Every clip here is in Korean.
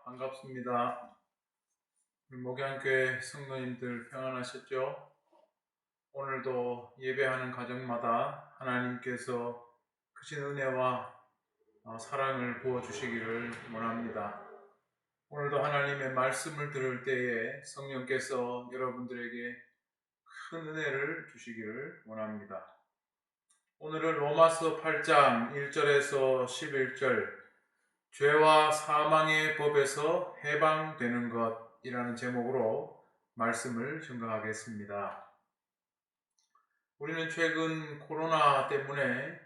반갑습니다. 목양교회 성도님들 평안하셨죠? 오늘도 예배하는 가정마다 하나님께서 크신 은혜와 사랑을 부어주시기를 원합니다. 오늘도 하나님의 말씀을 들을 때에 성령께서 여러분들에게 큰 은혜를 주시기를 원합니다. 오늘은 로마서 8장 1절에서 11절 죄와 사망의 법에서 해방되는 것이라는 제목으로 말씀을 증거하겠습니다. 우리는 최근 코로나 때문에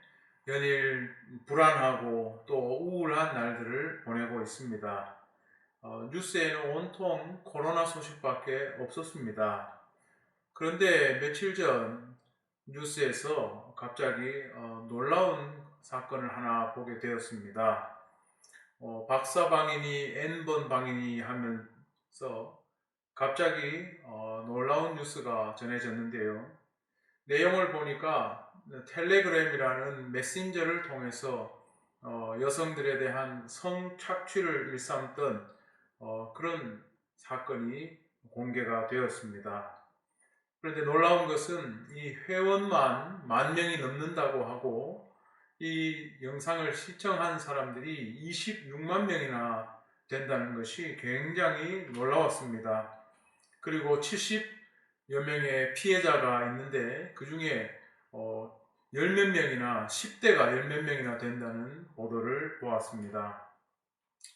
연일 불안하고 또 우울한 날들을 보내고 있습니다. 뉴스에는 온통 코로나 소식밖에 없었습니다. 그런데 며칠 전 뉴스에서 갑자기 놀라운 사건을 하나 보게 되었습니다. 박사방인이 N번 방인이 하면서 갑자기 놀라운 뉴스가 전해졌는데요. 내용을 보니까 텔레그램이라는 메신저를 통해서 여성들에 대한 성착취를 일삼던 그런 사건이 공개가 되었습니다. 그런데 놀라운 것은 이 회원만 10,000명이 넘는다고 하고 이 영상을 시청한 사람들이 26만 명이나 된다는 것이 굉장히 놀라웠습니다. 그리고 70여 명의 피해자가 있는데 그 중에 열몇 명이나 10대가 열몇 명이나 된다는 보도를 보았습니다.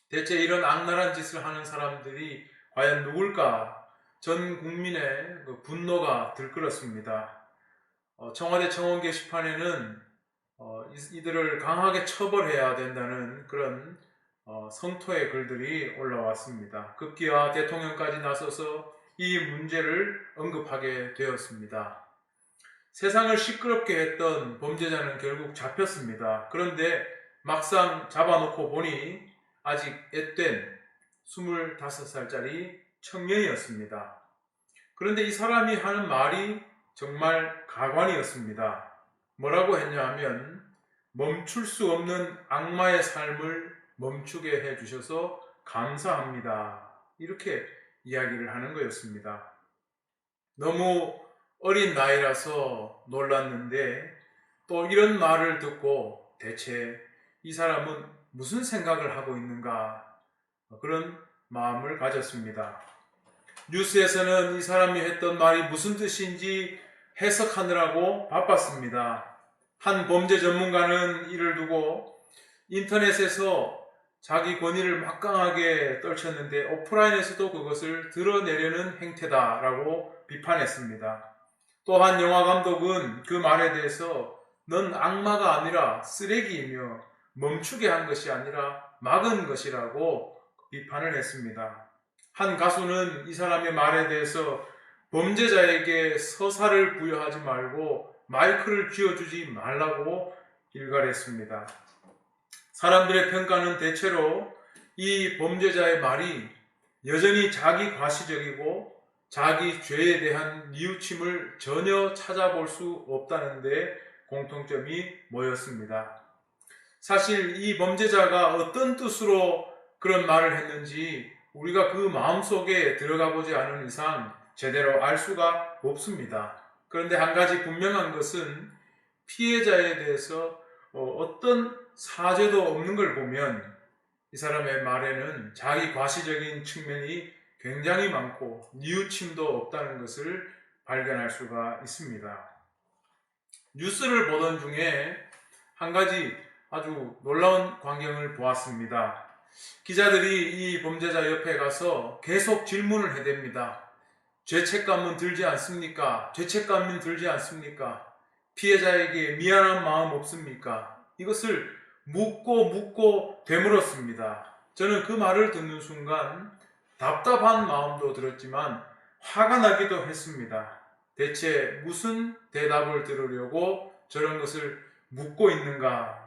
대체 이런 악랄한 짓을 하는 사람들이 과연 누굴까? 전 국민의 분노가 들끓었습니다. 청와대 청원 게시판에는 이들을 강하게 처벌해야 된다는 그런 성토의 글들이 올라왔습니다. 급기야 대통령까지 나서서 이 문제를 언급하게 되었습니다. 세상을 시끄럽게 했던 범죄자는 결국 잡혔습니다. 그런데 막상 잡아놓고 보니 아직 앳된 25살짜리 청년이었습니다. 그런데 이 사람이 하는 말이 정말 가관이었습니다. 뭐라고 했냐 하면 멈출 수 없는 악마의 삶을 멈추게 해주셔서 감사합니다. 이렇게 이야기를 하는 거였습니다. 너무 어린 나이라서 놀랐는데 또 이런 말을 듣고 대체 이 사람은 무슨 생각을 하고 있는가 그런 마음을 가졌습니다. 뉴스에서는 이 사람이 했던 말이 무슨 뜻인지 해석하느라고 바빴습니다. 한 범죄 전문가는 이를 두고 인터넷에서 자기 권위를 막강하게 떨쳤는데 오프라인에서도 그것을 드러내려는 행태다라고 비판했습니다. 또한 영화 감독은 그 말에 대해서 넌 악마가 아니라 쓰레기이며 멈추게 한 것이 아니라 막은 것이라고 비판을 했습니다. 한 가수는 이 사람의 말에 대해서 범죄자에게 서사를 부여하지 말고 마이크를 쥐어주지 말라고 일갈했습니다. 사람들의 평가는 대체로 이 범죄자의 말이 여전히 자기 과시적이고 자기 죄에 대한 뉘우침을 전혀 찾아볼 수 없다는 데 공통점이 모였습니다. 사실 이 범죄자가 어떤 뜻으로 그런 말을 했는지 우리가 그 마음속에 들어가 보지 않은 이상 제대로 알 수가 없습니다. 그런데 한 가지 분명한 것은 피해자에 대해서 어떤 사죄도 없는 걸 보면 이 사람의 말에는 자기 과시적인 측면이 굉장히 많고 뉘우침도 없다는 것을 발견할 수가 있습니다. 뉴스를 보던 중에 한 가지 아주 놀라운 광경을 보았습니다. 기자들이 이 범죄자 옆에 가서 계속 질문을 해댑니다. 죄책감은 들지 않습니까? 죄책감은 들지 않습니까? 피해자에게 미안한 마음 없습니까? 이것을 묻고 되물었습니다. 저는 그 말을 듣는 순간 답답한 마음도 들었지만 화가 나기도 했습니다. 대체 무슨 대답을 들으려고 저런 것을 묻고 있는가?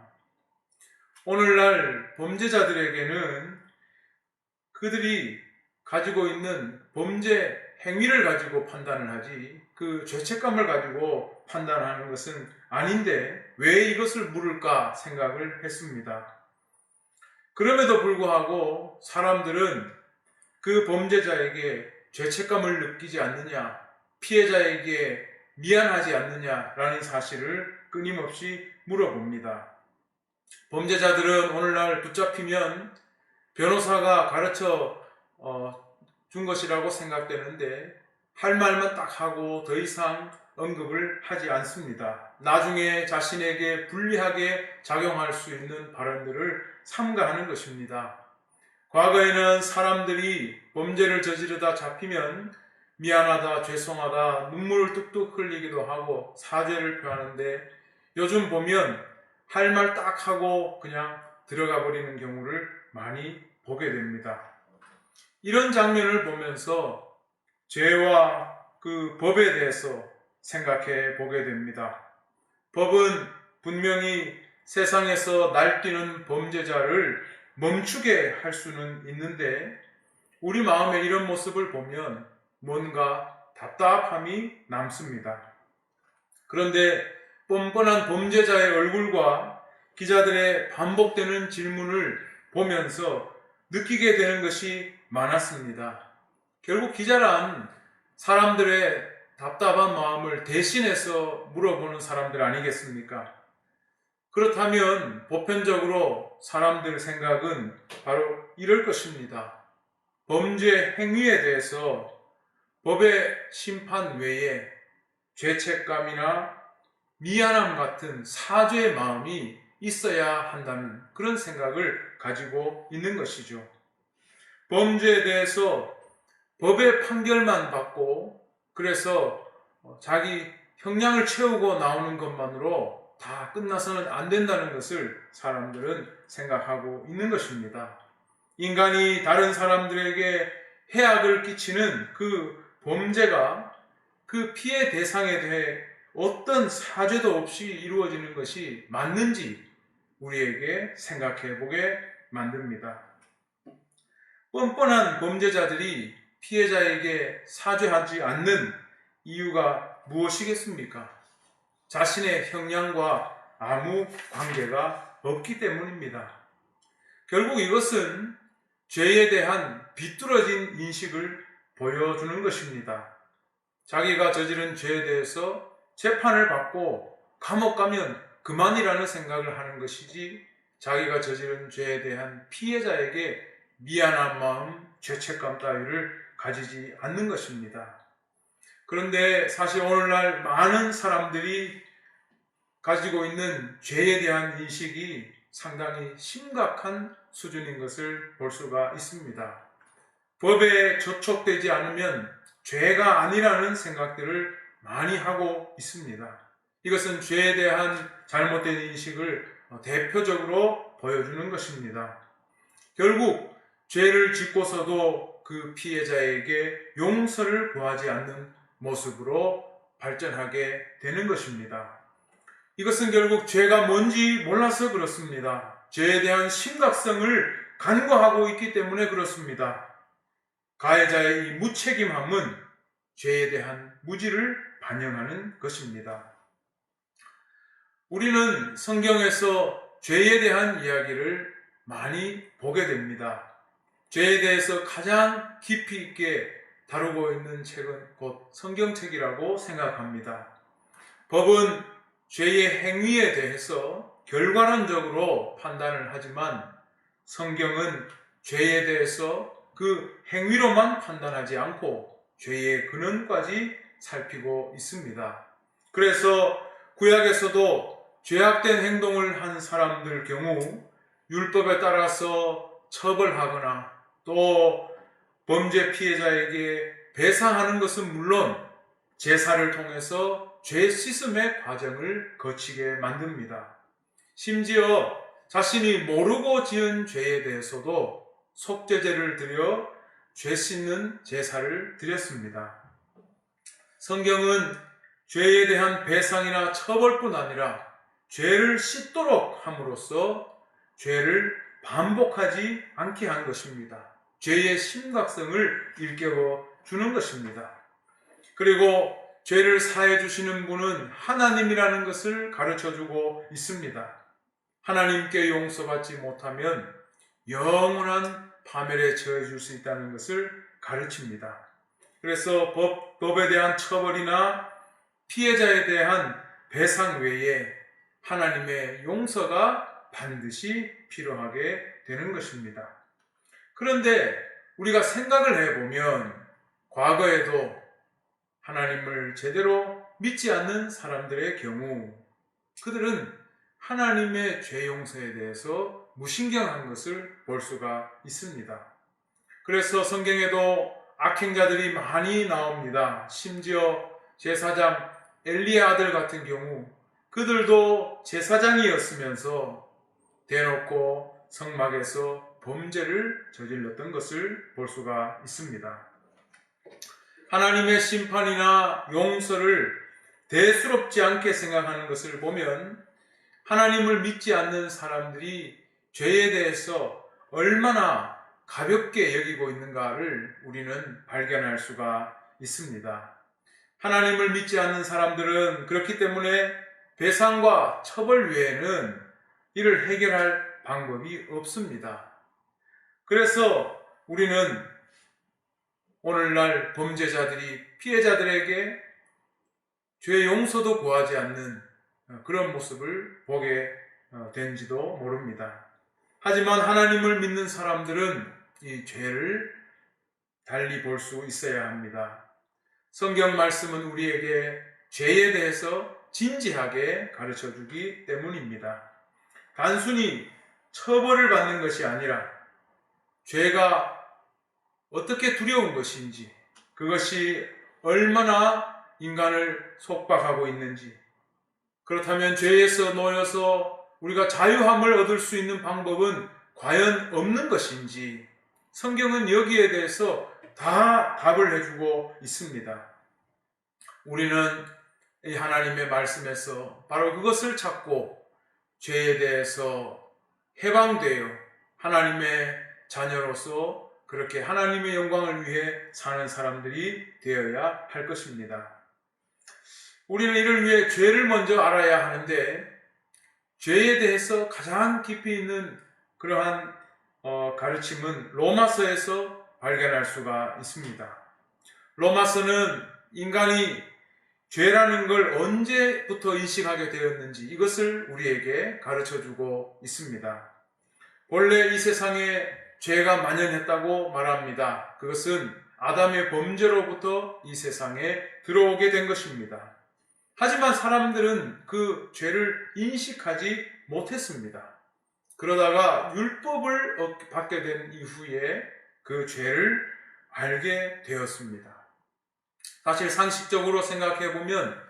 오늘날 범죄자들에게는 그들이 가지고 있는 범죄 행위를 가지고 판단을 하지 그 죄책감을 가지고 판단하는 것은 아닌데 왜 이것을 물을까 생각을 했습니다. 그럼에도 불구하고 사람들은 그 범죄자에게 죄책감을 느끼지 않느냐, 피해자에게 미안하지 않느냐라는 사실을 끊임없이 물어봅니다. 범죄자들은 오늘날 붙잡히면 변호사가 가르쳐 준 것이라고 생각되는데 할 말만 딱 하고 더 이상 언급을 하지 않습니다. 나중에 자신에게 불리하게 작용할 수 있는 발언들을 삼가하는 것입니다. 과거에는 사람들이 범죄를 저지르다 잡히면 미안하다, 죄송하다, 눈물을 뚝뚝 흘리기도 하고 사죄를 표하는데 요즘 보면 할 말 딱 하고 그냥 들어가 버리는 경우를 많이 보게 됩니다. 이런 장면을 보면서 죄와 그 법에 대해서 생각해 보게 됩니다. 법은 분명히 세상에서 날뛰는 범죄자를 멈추게 할 수는 있는데 우리 마음의 이런 모습을 보면 뭔가 답답함이 남습니다. 그런데 뻔뻔한 범죄자의 얼굴과 기자들의 반복되는 질문을 보면서 느끼게 되는 것이 많았습니다. 결국 기자란 사람들의 답답한 마음을 대신해서 물어보는 사람들 아니겠습니까? 그렇다면 보편적으로 사람들 생각은 바로 이럴 것입니다. 범죄 행위에 대해서 법의 심판 외에 죄책감이나 미안함 같은 사죄의 마음이 있어야 한다는 그런 생각을 가지고 있는 것이죠. 범죄에 대해서 법의 판결만 받고 그래서 자기 형량을 채우고 나오는 것만으로 다 끝나서는 안 된다는 것을 사람들은 생각하고 있는 것입니다. 인간이 다른 사람들에게 해악을 끼치는 그 범죄가 그 피해 대상에 대해 어떤 사죄도 없이 이루어지는 것이 맞는지 우리에게 생각해 보게 만듭니다. 뻔뻔한 범죄자들이 피해자에게 사죄하지 않는 이유가 무엇이겠습니까? 자신의 형량과 아무 관계가 없기 때문입니다. 결국 이것은 죄에 대한 비뚤어진 인식을 보여주는 것입니다. 자기가 저지른 죄에 대해서 재판을 받고 감옥 가면 그만이라는 생각을 하는 것이지 자기가 저지른 죄에 대한 피해자에게 미안한 마음, 죄책감 따위를 가지지 않는 것입니다. 그런데 사실 오늘날 많은 사람들이 가지고 있는 죄에 대한 인식이 상당히 심각한 수준인 것을 볼 수가 있습니다. 법에 저촉되지 않으면 죄가 아니라는 생각들을 많이 하고 있습니다. 이것은 죄에 대한 잘못된 인식을 대표적으로 보여주는 것입니다. 결국 죄를 짓고서도 그 피해자에게 용서를 구하지 않는 모습으로 발전하게 되는 것입니다. 이것은 결국 죄가 뭔지 몰라서 그렇습니다. 죄에 대한 심각성을 간과하고 있기 때문에 그렇습니다. 가해자의 이 무책임함은 죄에 대한 무지를 반영하는 것입니다. 우리는 성경에서 죄에 대한 이야기를 많이 보게 됩니다. 죄에 대해서 가장 깊이 있게 다루고 있는 책은 곧 성경책이라고 생각합니다. 법은 죄의 행위에 대해서 결과론적으로 판단을 하지만 성경은 죄에 대해서 그 행위로만 판단하지 않고 죄의 근원까지 살피고 있습니다. 그래서 구약에서도 죄악된 행동을 한 사람들 경우 율법에 따라서 처벌하거나 또 범죄 피해자에게 배상하는 것은 물론 제사를 통해서 죄 씻음의 과정을 거치게 만듭니다. 심지어 자신이 모르고 지은 죄에 대해서도 속죄제를 드려 죄 씻는 제사를 드렸습니다. 성경은 죄에 대한 배상이나 처벌뿐 아니라 죄를 씻도록 함으로써 죄를 반복하지 않게 한 것입니다. 죄의 심각성을 일깨워 주는 것입니다. 그리고 죄를 사해 주시는 분은 하나님이라는 것을 가르쳐 주고 있습니다. 하나님께 용서받지 못하면 영원한 파멸에 처해 줄 수 있다는 것을 가르칩니다. 그래서 법에 대한 처벌이나 피해자에 대한 배상 외에 하나님의 용서가 반드시 필요하게 되는 것입니다. 그런데 우리가 생각을 해보면 과거에도 하나님을 제대로 믿지 않는 사람들의 경우 그들은 하나님의 죄 용서에 대해서 무신경한 것을 볼 수가 있습니다. 그래서 성경에도 악행자들이 많이 나옵니다. 심지어 제사장 엘리의 아들 같은 경우 그들도 제사장이었으면서 대놓고 성막에서 범죄를 저질렀던 것을 볼 수가 있습니다. 하나님의 심판이나 용서를 대수롭지 않게 생각하는 것을 보면 하나님을 믿지 않는 사람들이 죄에 대해서 얼마나 가볍게 여기고 있는가를 우리는 발견할 수가 있습니다. 하나님을 믿지 않는 사람들은 그렇기 때문에 배상과 처벌 외에는 이를 해결할 방법이 없습니다. 그래서 우리는 오늘날 범죄자들이 피해자들에게 죄 용서도 구하지 않는 그런 모습을 보게 된지도 모릅니다. 하지만 하나님을 믿는 사람들은 이 죄를 달리 볼 수 있어야 합니다. 성경 말씀은 우리에게 죄에 대해서 진지하게 가르쳐 주기 때문입니다. 단순히 처벌을 받는 것이 아니라 죄가 어떻게 두려운 것인지, 그것이 얼마나 인간을 속박하고 있는지, 그렇다면 죄에서 놓여서 우리가 자유함을 얻을 수 있는 방법은 과연 없는 것인지 성경은 여기에 대해서 다 답을 해주고 있습니다. 우리는 이 하나님의 말씀에서 바로 그것을 찾고 죄에 대해서 해방되어 하나님의 자녀로서 그렇게 하나님의 영광을 위해 사는 사람들이 되어야 할 것입니다. 우리는 이를 위해 죄를 먼저 알아야 하는데 죄에 대해서 가장 깊이 있는 그러한 가르침은 로마서에서 발견할 수가 있습니다. 로마서는 인간이 죄라는 걸 언제부터 인식하게 되었는지 이것을 우리에게 가르쳐주고 있습니다. 본래 이 세상에 죄가 만연했다고 말합니다. 그것은 아담의 범죄로부터 이 세상에 들어오게 된 것입니다. 하지만 사람들은 그 죄를 인식하지 못했습니다. 그러다가 율법을 받게 된 이후에 그 죄를 알게 되었습니다. 사실 상식적으로 생각해 보면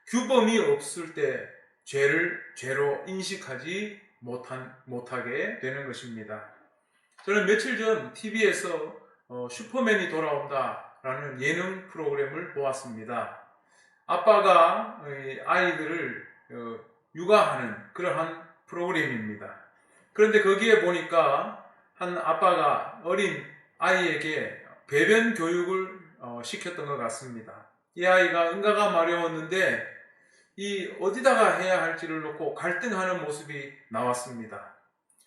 규범이 없을 때 죄를 죄로 인식하지 못하게 되는 것입니다. 저는 며칠 전 TV에서 슈퍼맨이 돌아온다라는 예능 프로그램을 보았습니다. 아빠가 아이들을 육아하는 그러한 프로그램입니다. 그런데 거기에 보니까 한 아빠가 어린 아이에게 배변 교육을 시켰던 것 같습니다. 이 아이가 응가가 마려웠는데 이 어디다가 해야 할지를 놓고 갈등하는 모습이 나왔습니다.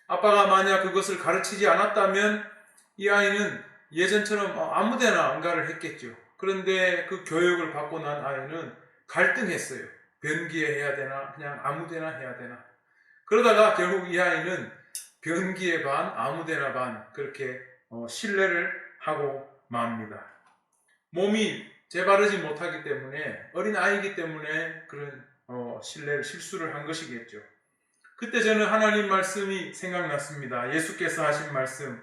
아빠가 만약 그것을 가르치지 않았다면 이 아이는 예전처럼 아무데나 응가를 했겠죠. 그런데 그 교육을 받고 난 아이는 갈등했어요. 변기에 해야 되나 그냥 아무데나 해야 되나. 그러다가 결국 이 아이는 변기에 반 아무데나 반 그렇게 실례를 하고 맙니다. 몸이 재바르지 못하기 때문에 어린 아이이기 때문에 그런 실수를 한 것이겠죠. 그때 저는 하나님 말씀이 생각났습니다. 예수께서 하신 말씀,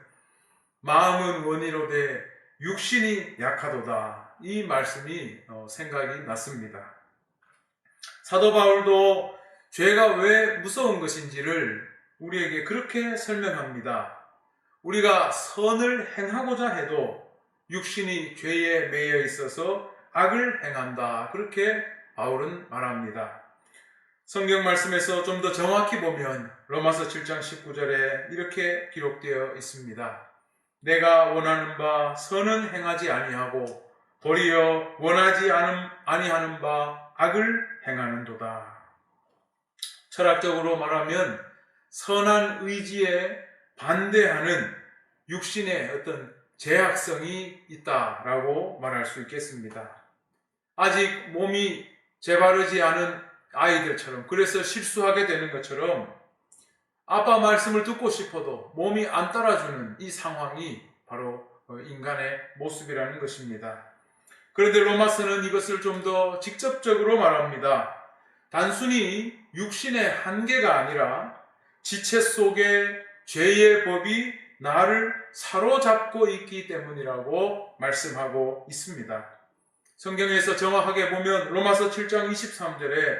마음은 원이로되 육신이 약하도다. 이 말씀이 생각이 났습니다. 사도 바울도 죄가 왜 무서운 것인지를 우리에게 그렇게 설명합니다. 우리가 선을 행하고자 해도 육신이 죄에 매여 있어서 악을 행한다. 그렇게 바울은 말합니다. 성경 말씀에서 좀 더 정확히 보면 로마서 7장 19절에 이렇게 기록되어 있습니다. 내가 원하는 바 선은 행하지 아니하고 도리어 원하지 아니하는 바 악을 행하는도다. 철학적으로 말하면 선한 의지에 반대하는 육신의 어떤 제약성이 있다라고 말할 수 있겠습니다. 아직 몸이 재바르지 않은 아이들처럼, 그래서 실수하게 되는 것처럼 아빠 말씀을 듣고 싶어도 몸이 안 따라주는 이 상황이 바로 인간의 모습이라는 것입니다. 그런데 로마서는 이것을 좀 더 직접적으로 말합니다. 단순히 육신의 한계가 아니라 지체 속에 죄의 법이 나를 사로잡고 있기 때문이라고 말씀하고 있습니다. 성경에서 정확하게 보면 로마서 7장 23절에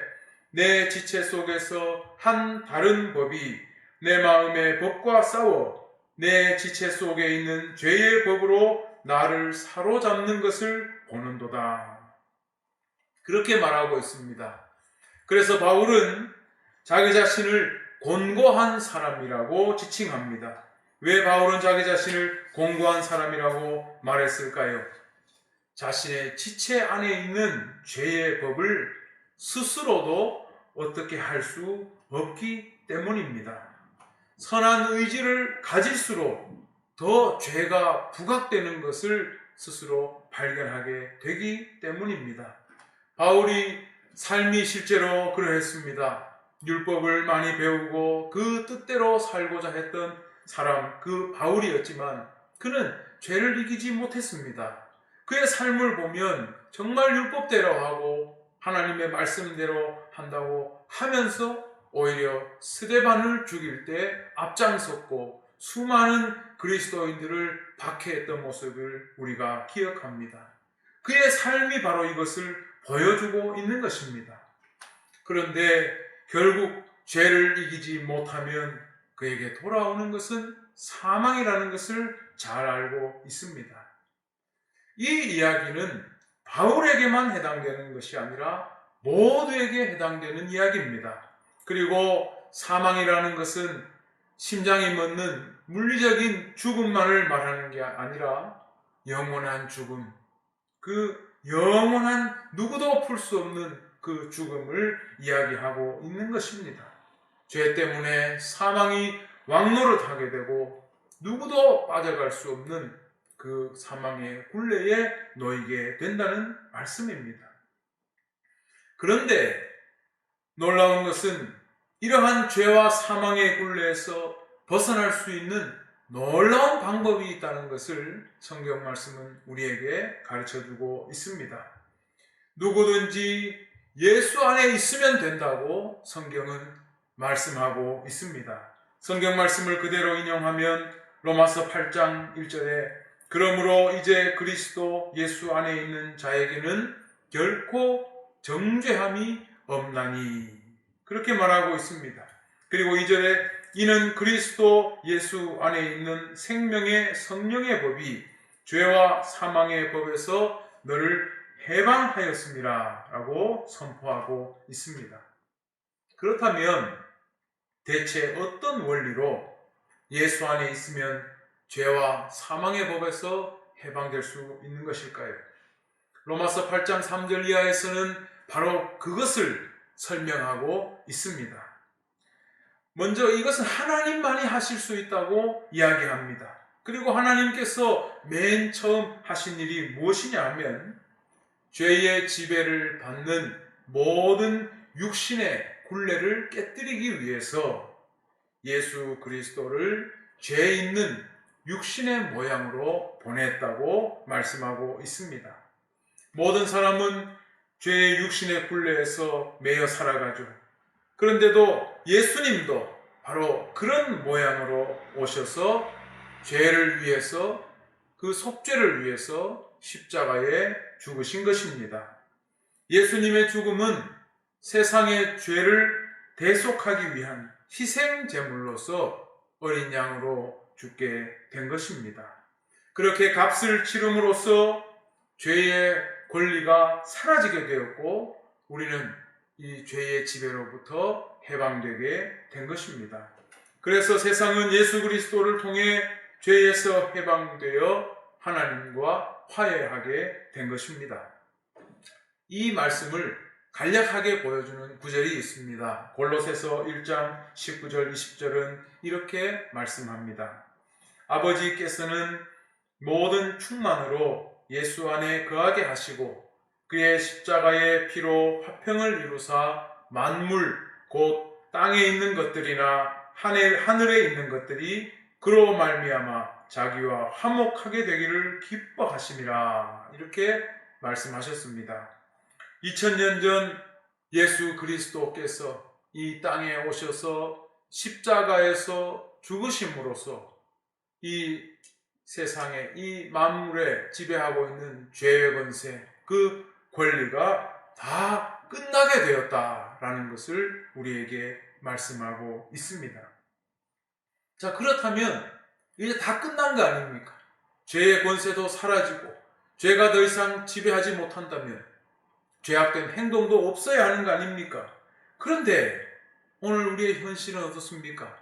내 지체 속에서 한 다른 법이 내 마음의 법과 싸워 내 지체 속에 있는 죄의 법으로 나를 사로잡는 것을 보는도다. 그렇게 말하고 있습니다. 그래서 바울은 자기 자신을 곤고한 사람이라고 지칭합니다. 왜 바울은 자기 자신을 곤고한 사람이라고 말했을까요? 자신의 지체 안에 있는 죄의 법을 스스로도 어떻게 할 수 없기 때문입니다. 선한 의지를 가질수록 더 죄가 부각되는 것을 스스로 발견하게 되기 때문입니다. 바울이 삶이 실제로 그러했습니다. 율법을 많이 배우고 그 뜻대로 살고자 했던 사람, 그 바울이었지만 그는 죄를 이기지 못했습니다. 그의 삶을 보면 정말 율법대로 하고 하나님의 말씀대로 한다고 하면서 오히려 스데반을 죽일 때 앞장섰고 수많은 그리스도인들을 박해했던 모습을 우리가 기억합니다. 그의 삶이 바로 이것을 보여주고 있는 것입니다. 그런데 결국 죄를 이기지 못하면 그에게 돌아오는 것은 사망이라는 것을 잘 알고 있습니다. 이 이야기는 바울에게만 해당되는 것이 아니라 모두에게 해당되는 이야기입니다. 그리고 사망이라는 것은 심장이 멎는 물리적인 죽음만을 말하는 게 아니라 영원한 죽음, 그 영원한 누구도 풀 수 없는 그 죽음을 이야기하고 있는 것입니다. 죄 때문에 사망이 왕노릇하게 되고 누구도 빠져갈 수 없는 그 사망의 굴레에 놓이게 된다는 말씀입니다. 그런데 놀라운 것은 이러한 죄와 사망의 굴레에서 벗어날 수 있는 놀라운 방법이 있다는 것을 성경 말씀은 우리에게 가르쳐주고 있습니다. 누구든지 예수 안에 있으면 된다고 성경은 말씀하고 있습니다. 성경 말씀을 그대로 인용하면 로마서 8장 1절에 그러므로 이제 그리스도 예수 안에 있는 자에게는 결코 정죄함이 없나니 그렇게 말하고 있습니다. 그리고 2절에 이는 그리스도 예수 안에 있는 생명의 성령의 법이 죄와 사망의 법에서 너를 해방하였습니다 라고 선포하고 있습니다. 그렇다면 대체 어떤 원리로 예수 안에 있으면 죄와 사망의 법에서 해방될 수 있는 것일까요? 로마서 8장 3절 이하에서는 바로 그것을 설명하고 있습니다. 먼저 이것은 하나님만이 하실 수 있다고 이야기합니다. 그리고 하나님께서 맨 처음 하신 일이 무엇이냐 하면 죄의 지배를 받는 모든 육신의 굴레를 깨뜨리기 위해서 예수 그리스도를 죄 있는 육신의 모양으로 보냈다고 말씀하고 있습니다. 모든 사람은 죄의 육신의 굴레에서 매여 살아가죠. 그런데도 예수님도 바로 그런 모양으로 오셔서 죄를 위해서 그 속죄를 위해서 십자가에 죽으신 것입니다. 예수님의 죽음은 세상의 죄를 대속하기 위한 희생 제물로서 어린 양으로 죽게 된 것입니다. 그렇게 값을 치름으로써 죄의 권리가 사라지게 되었고 우리는 이 죄의 지배로부터 해방되게 된 것입니다. 그래서 세상은 예수 그리스도를 통해 죄에서 해방되어 하나님과 화해하게 된 것입니다. 이 말씀을 간략하게 보여주는 구절이 있습니다. 골로새서 1장 19절 20절은 이렇게 말씀합니다. 아버지께서는 모든 충만으로 예수 안에 거하게 하시고 그의 십자가의 피로 화평을 이루사 만물 곧 땅에 있는 것들이나 하늘에 있는 것들이 그로 말미암아 자기와 화목하게 되기를 기뻐하심이라. 이렇게 말씀하셨습니다. 2000년 전 예수 그리스도께서 이 땅에 오셔서 십자가에서 죽으심으로써 이 세상에 이 만물에 지배하고 있는 죄의 권세, 그 권리가 다 끝나게 되었다라는 것을 우리에게 말씀하고 있습니다. 자, 그렇다면 이제 다 끝난 거 아닙니까? 죄의 권세도 사라지고 죄가 더 이상 지배하지 못한다면 죄악된 행동도 없어야 하는 거 아닙니까? 그런데 오늘 우리의 현실은 어떻습니까?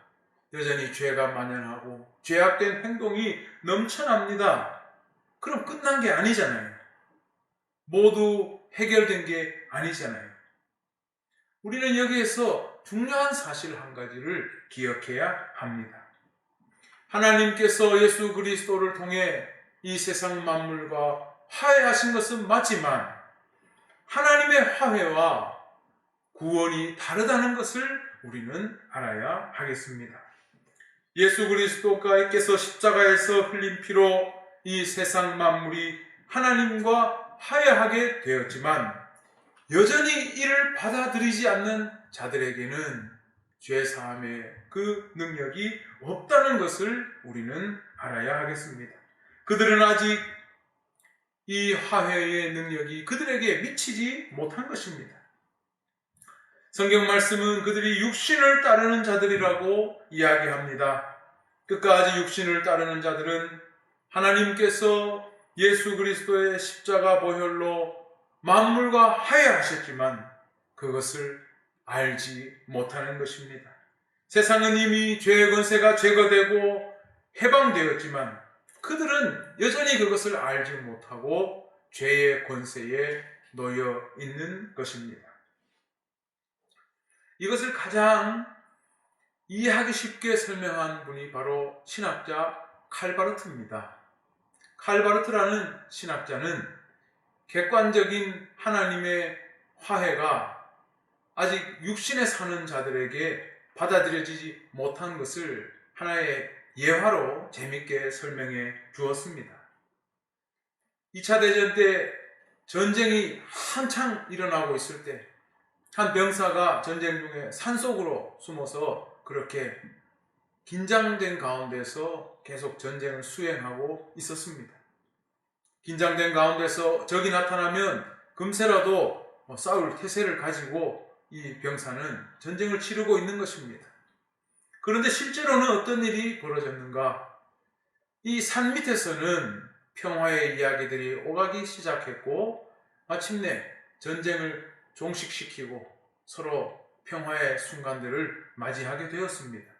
여전히 죄가 만연하고 죄악된 행동이 넘쳐납니다. 그럼 끝난 게 아니잖아요. 모두 해결된 게 아니잖아요. 우리는 여기에서 중요한 사실 한 가지를 기억해야 합니다. 하나님께서 예수 그리스도를 통해 이 세상 만물과 화해하신 것은 맞지만 하나님의 화해와 구원이 다르다는 것을 우리는 알아야 하겠습니다. 예수 그리스도께서 십자가에서 흘린 피로 이 세상 만물이 하나님과 화해하게 되었지만 여전히 이를 받아들이지 않는 자들에게는 죄사함의 그 능력이 없다는 것을 우리는 알아야 하겠습니다. 그들은 아직 이 화해의 능력이 그들에게 미치지 못한 것입니다. 성경 말씀은 그들이 육신을 따르는 자들이라고 이야기합니다. 끝까지 육신을 따르는 자들은 하나님께서 예수 그리스도의 십자가 보혈로 만물과 화해하셨지만 그것을 알지 못하는 것입니다. 세상은 이미 죄의 권세가 제거되고 해방되었지만 그들은 여전히 그것을 알지 못하고 죄의 권세에 놓여 있는 것입니다. 이것을 가장 이해하기 쉽게 설명한 분이 바로 신학자 칼바르트입니다. 칼바르트라는 신학자는 객관적인 하나님의 화해가 아직 육신에 사는 자들에게 받아들여지지 못한 것을 하나의 예화로 재밌게 설명해 주었습니다. 2차 대전 때 전쟁이 한창 일어나고 있을 때 한 병사가 전쟁 중에 산속으로 숨어서 그렇게 긴장된 가운데서 계속 전쟁을 수행하고 있었습니다. 긴장된 가운데서 적이 나타나면 금세라도 싸울 태세를 가지고 이 병사는 전쟁을 치르고 있는 것입니다. 그런데 실제로는 어떤 일이 벌어졌는가? 이 산 밑에서는 평화의 이야기들이 오가기 시작했고 마침내 전쟁을 종식시키고 서로 평화의 순간들을 맞이하게 되었습니다.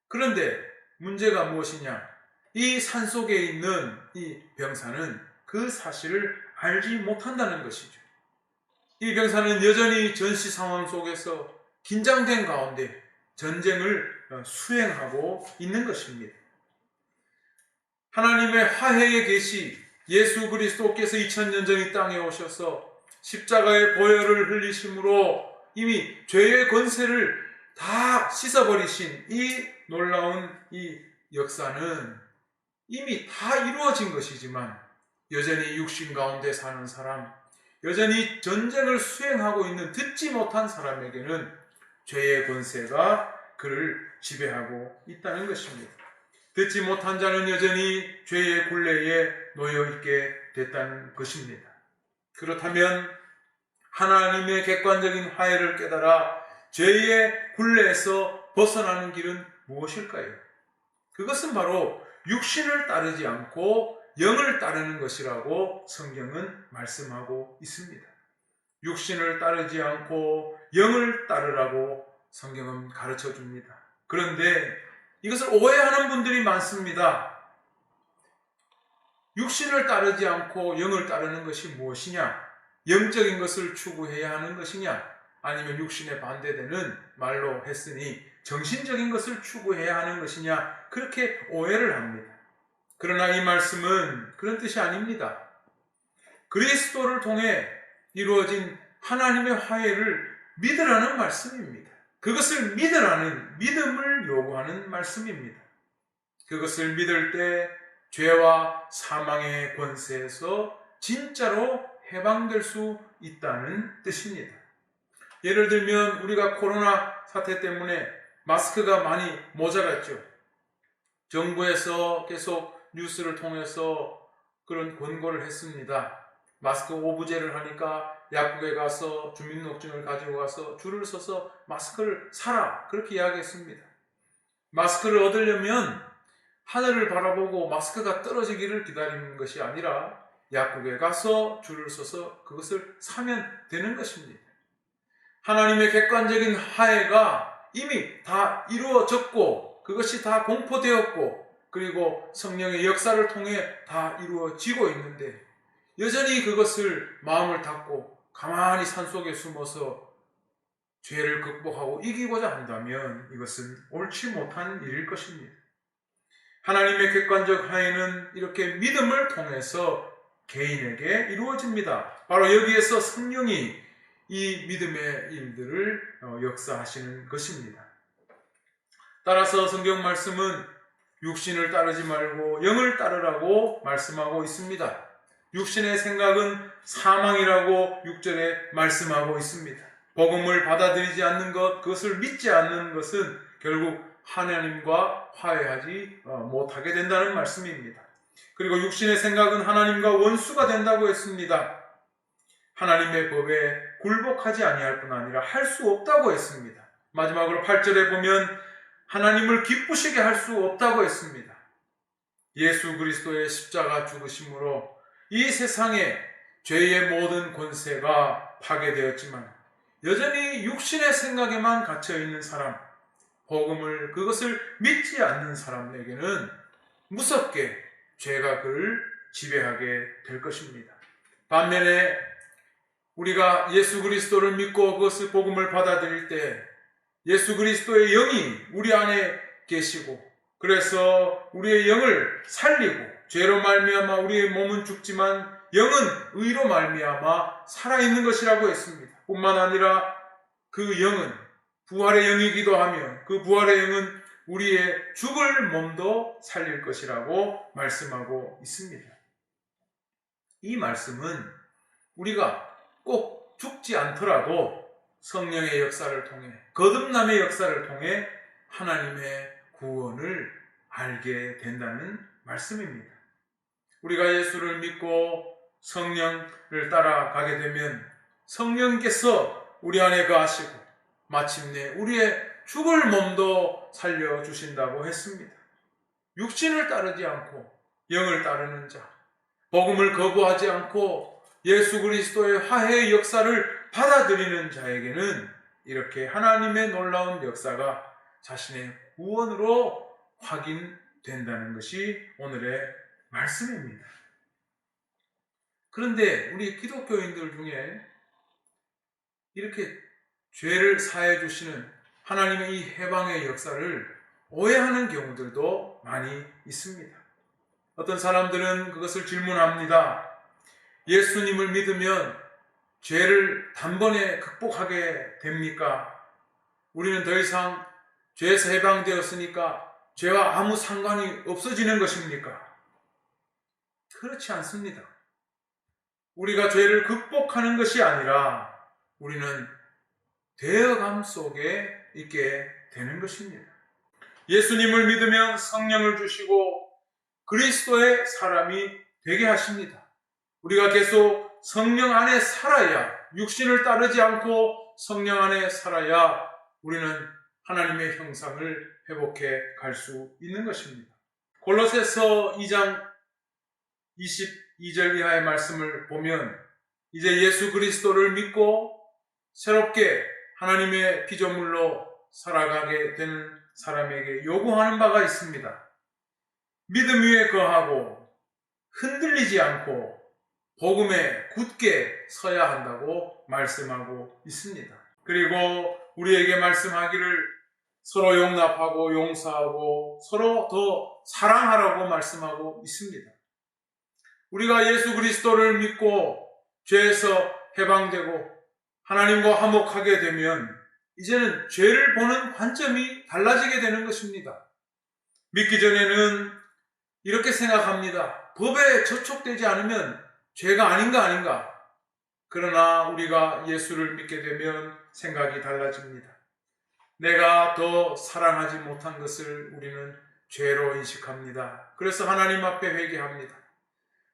그런데 문제가 무엇이냐? 이 산속에 있는 이 병사는 그 사실을 알지 못한다는 것이죠. 이 병사는 여전히 전시 상황 속에서 긴장된 가운데 전쟁을 수행하고 있는 것입니다. 하나님의 화해의 계시, 예수 그리스도께서 2000년 전 이 땅에 오셔서 십자가의 보혈을 흘리심으로 이미 죄의 권세를 다 씻어버리신 이 놀라운 이 역사는 이미 다 이루어진 것이지만 여전히 육신 가운데 사는 사람, 여전히 전쟁을 수행하고 있는 듣지 못한 사람에게는 죄의 권세가 그를 지배하고 있다는 것입니다. 듣지 못한 자는 여전히 죄의 굴레에 놓여있게 됐다는 것입니다. 그렇다면 하나님의 객관적인 화해를 깨달아 죄의 굴레에서 벗어나는 길은 무엇일까요? 그것은 바로 육신을 따르지 않고 영을 따르는 것이라고 성경은 말씀하고 있습니다. 육신을 따르지 않고 영을 따르라고 성경은 가르쳐 줍니다. 그런데 이것을 오해하는 분들이 많습니다. 육신을 따르지 않고 영을 따르는 것이 무엇이냐? 영적인 것을 추구해야 하는 것이냐, 아니면 육신에 반대되는 말로 했으니 정신적인 것을 추구해야 하는 것이냐, 그렇게 오해를 합니다. 그러나 이 말씀은 그런 뜻이 아닙니다. 그리스도를 통해 이루어진 하나님의 화해를 믿으라는 말씀입니다. 그것을 믿으라는, 믿음을 요구하는 말씀입니다. 그것을 믿을 때 죄와 사망의 권세에서 진짜로 해방될 수 있다는 뜻입니다. 예를 들면 우리가 코로나 사태 때문에 마스크가 많이 모자랐죠. 정부에서 계속 뉴스를 통해서 그런 권고를 했습니다. 마스크 오부제를 하니까 약국에 가서 주민등록증을 가지고 가서 줄을 서서 마스크를 사라, 그렇게 이야기했습니다. 마스크를 얻으려면 하늘을 바라보고 마스크가 떨어지기를 기다리는 것이 아니라 약국에 가서 줄을 서서 그것을 사면 되는 것입니다. 하나님의 객관적인 화해가 이미 다 이루어졌고 그것이 다 공포되었고 그리고 성령의 역사를 통해 다 이루어지고 있는데 여전히 그것을 마음을 닫고 가만히 산속에 숨어서 죄를 극복하고 이기고자 한다면 이것은 옳지 못한 일일 것입니다. 하나님의 객관적 화해는 이렇게 믿음을 통해서 개인에게 이루어집니다. 바로 여기에서 성령이 이 믿음의 일들을 역사하시는 것입니다. 따라서 성경 말씀은 육신을 따르지 말고 영을 따르라고 말씀하고 있습니다. 육신의 생각은 사망이라고 6절에 말씀하고 있습니다. 복음을 받아들이지 않는 것, 그것을 믿지 않는 것은 결국 하나님과 화해하지 못하게 된다는 말씀입니다. 그리고 육신의 생각은 하나님과 원수가 된다고 했습니다. 하나님의 법에 굴복하지 아니할 뿐 아니라 할 수 없다고 했습니다. 마지막으로 8절에 보면 하나님을 기쁘시게 할 수 없다고 했습니다. 예수 그리스도의 십자가 죽으심으로 이 세상에 죄의 모든 권세가 파괴되었지만 여전히 육신의 생각에만 갇혀있는 사람, 복음을 그것을 믿지 않는 사람에게는 무섭게 죄가 그를 지배하게 될 것입니다. 반면에 우리가 예수 그리스도를 믿고 그것을 복음을 받아들일 때 예수 그리스도의 영이 우리 안에 계시고 그래서 우리의 영을 살리고 죄로 말미암아 우리의 몸은 죽지만 영은 의로 말미암아 살아있는 것이라고 했습니다. 뿐만 아니라 그 영은 부활의 영이기도 하며 그 부활의 영은 우리의 죽을 몸도 살릴 것이라고 말씀하고 있습니다. 이 말씀은 우리가 꼭 죽지 않더라도 성령의 역사를 통해 거듭남의 역사를 통해 하나님의 구원을 알게 된다는 말씀입니다. 우리가 예수를 믿고 성령을 따라가게 되면 성령께서 우리 안에 거하시고 마침내 우리의 죽을 몸도 살려주신다고 했습니다. 육신을 따르지 않고 영을 따르는 자, 복음을 거부하지 않고 예수 그리스도의 화해의 역사를 받아들이는 자에게는 이렇게 하나님의 놀라운 역사가 자신의 구원으로 확인된다는 것이 오늘의 말씀입니다. 그런데 우리 기독교인들 중에 이렇게 죄를 사해 주시는 하나님의 이 해방의 역사를 오해하는 경우들도 많이 있습니다. 어떤 사람들은 그것을 질문합니다. 예수님을 믿으면 죄를 단번에 극복하게 됩니까? 우리는 더 이상 죄에서 해방되었으니까 죄와 아무 상관이 없어지는 것입니까? 그렇지 않습니다. 우리가 죄를 극복하는 것이 아니라 우리는 되어감 속에 있게 되는 것입니다. 예수님을 믿으면 성령을 주시고 그리스도의 사람이 되게 하십니다. 우리가 계속 성령 안에 살아야, 육신을 따르지 않고 성령 안에 살아야 우리는 하나님의 형상을 회복해 갈 수 있는 것입니다. 골로새서 2장 22절 이하의 말씀을 보면 이제 예수 그리스도를 믿고 새롭게 하나님의 피조물로 살아가게 되는 사람에게 요구하는 바가 있습니다. 믿음 위에 거하고 흔들리지 않고 복음에 굳게 서야 한다고 말씀하고 있습니다. 그리고 우리에게 말씀하기를 서로 용납하고 용서하고 서로 더 사랑하라고 말씀하고 있습니다. 우리가 예수 그리스도를 믿고 죄에서 해방되고 하나님과 화목하게 되면 이제는 죄를 보는 관점이 달라지게 되는 것입니다. 믿기 전에는 이렇게 생각합니다. 법에 저촉되지 않으면 죄가 아닌가. 그러나 우리가 예수를 믿게 되면 생각이 달라집니다. 내가 더 사랑하지 못한 것을 우리는 죄로 인식합니다. 그래서 하나님 앞에 회개합니다.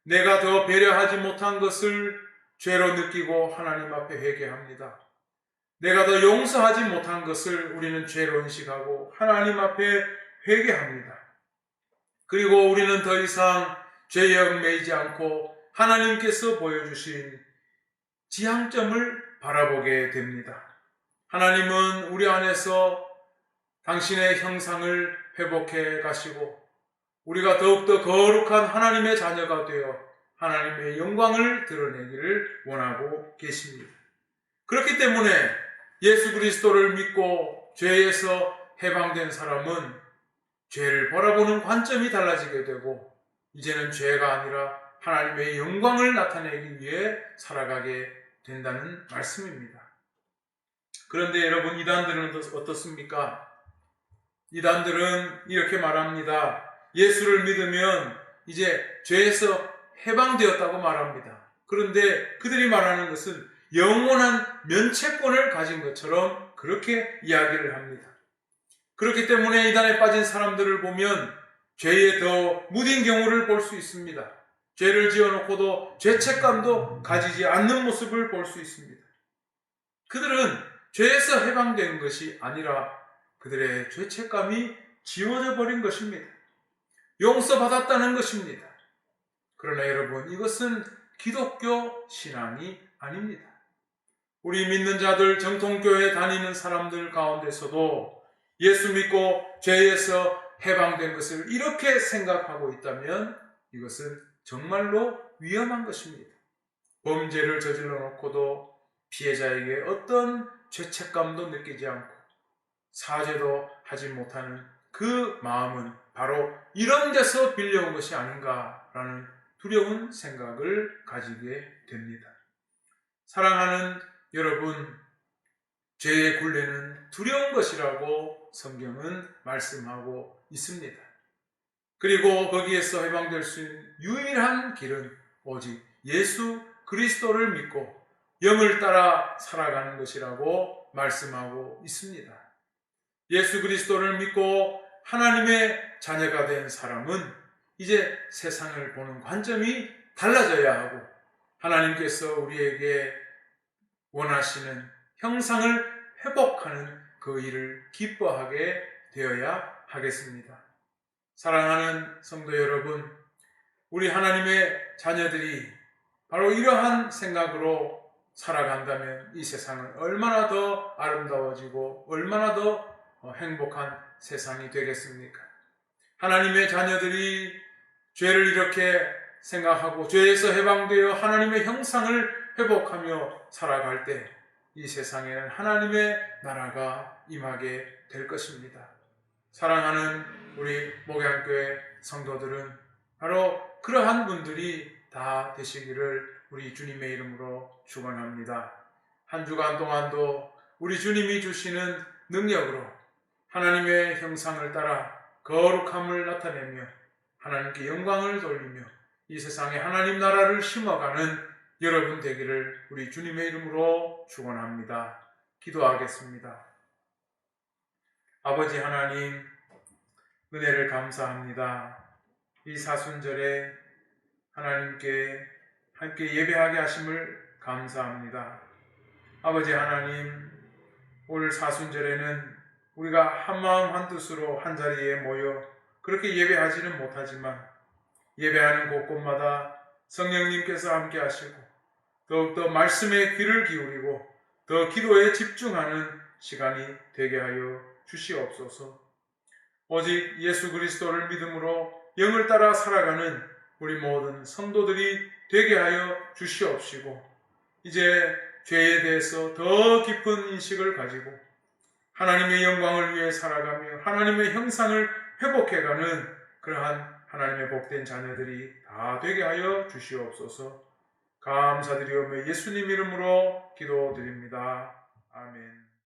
내가 더 배려하지 못한 것을 죄로 느끼고 하나님 앞에 회개합니다. 내가 더 용서하지 못한 것을 우리는 죄로 인식하고 하나님 앞에 회개합니다. 그리고 우리는 더 이상 죄에 얽매이지 않고 하나님께서 보여주신 지향점을 바라보게 됩니다. 하나님은 우리 안에서 당신의 형상을 회복해 가시고 우리가 더욱더 거룩한 하나님의 자녀가 되어 하나님의 영광을 드러내기를 원하고 계십니다. 그렇기 때문에 예수 그리스도를 믿고 죄에서 해방된 사람은 죄를 바라보는 관점이 달라지게 되고 이제는 죄가 아니라 하나님의 영광을 나타내기 위해 살아가게 된다는 말씀입니다. 그런데 여러분, 이단들은 어떻습니까? 이단들은 이렇게 말합니다. 예수를 믿으면 이제 죄에서 해방되었다고 말합니다. 그런데 그들이 말하는 것은 영원한 면책권을 가진 것처럼 그렇게 이야기를 합니다. 그렇기 때문에 이단에 빠진 사람들을 보면 죄에 더 무딘 경우를 볼 수 있습니다. 죄를 지어놓고도 죄책감도 가지지 않는 모습을 볼 수 있습니다. 그들은 죄에서 해방된 것이 아니라 그들의 죄책감이 지워져 버린 것입니다. 용서받았다는 것입니다. 그러나 여러분, 이것은 기독교 신앙이 아닙니다. 우리 믿는 자들, 정통교회 다니는 사람들 가운데서도 예수 믿고 죄에서 해방된 것을 이렇게 생각하고 있다면 이것은 정말로 위험한 것입니다. 범죄를 저질러 놓고도 피해자에게 어떤 죄책감도 느끼지 않고 사죄도 하지 못하는 그 마음은 바로 이런 데서 빌려온 것이 아닌가라는 두려운 생각을 가지게 됩니다. 사랑하는 여러분, 죄의 굴레는 두려운 것이라고 성경은 말씀하고 있습니다. 그리고 거기에서 해방될 수 있는 유일한 길은 오직 예수 그리스도를 믿고 영을 따라 살아가는 것이라고 말씀하고 있습니다. 예수 그리스도를 믿고 하나님의 자녀가 된 사람은 이제 세상을 보는 관점이 달라져야 하고 하나님께서 우리에게 원하시는 형상을 회복하는 그 일을 기뻐하게 되어야 하겠습니다. 사랑하는 성도 여러분, 우리 하나님의 자녀들이 바로 이러한 생각으로 살아간다면 이 세상은 얼마나 더 아름다워지고 얼마나 더 행복한 세상이 되겠습니까? 하나님의 자녀들이 죄를 이렇게 생각하고 죄에서 해방되어 하나님의 형상을 회복하며 살아갈 때 이 세상에는 하나님의 나라가 임하게 될 것입니다. 사랑하는 우리 목양교회 성도들은 바로 그러한 분들이 다 되시기를 우리 주님의 이름으로 축원합니다. 한 주간 동안도 우리 주님이 주시는 능력으로 하나님의 형상을 따라 거룩함을 나타내며 하나님께 영광을 돌리며 이 세상에 하나님 나라를 심어가는 여러분 되기를 우리 주님의 이름으로 축원합니다. 기도하겠습니다. 아버지 하나님, 은혜를 감사합니다. 이 사순절에 하나님께 함께 예배하게 하심을 감사합니다. 아버지 하나님, 올 사순절에는 우리가 한마음 한뜻으로 한자리에 모여 그렇게 예배하지는 못하지만 예배하는 곳곳마다 성령님께서 함께 하시고 더욱더 말씀에 귀를 기울이고 더 기도에 집중하는 시간이 되게 하여 주시옵소서. 오직 예수 그리스도를 믿음으로 영을 따라 살아가는 우리 모든 성도들이 되게 하여 주시옵시고 이제 죄에 대해서 더 깊은 인식을 가지고 하나님의 영광을 위해 살아가며 하나님의 형상을 회복해가는 그러한 하나님의 복된 자녀들이 다 되게 하여 주시옵소서. 감사드리오며 예수님 이름으로 기도드립니다. 아멘.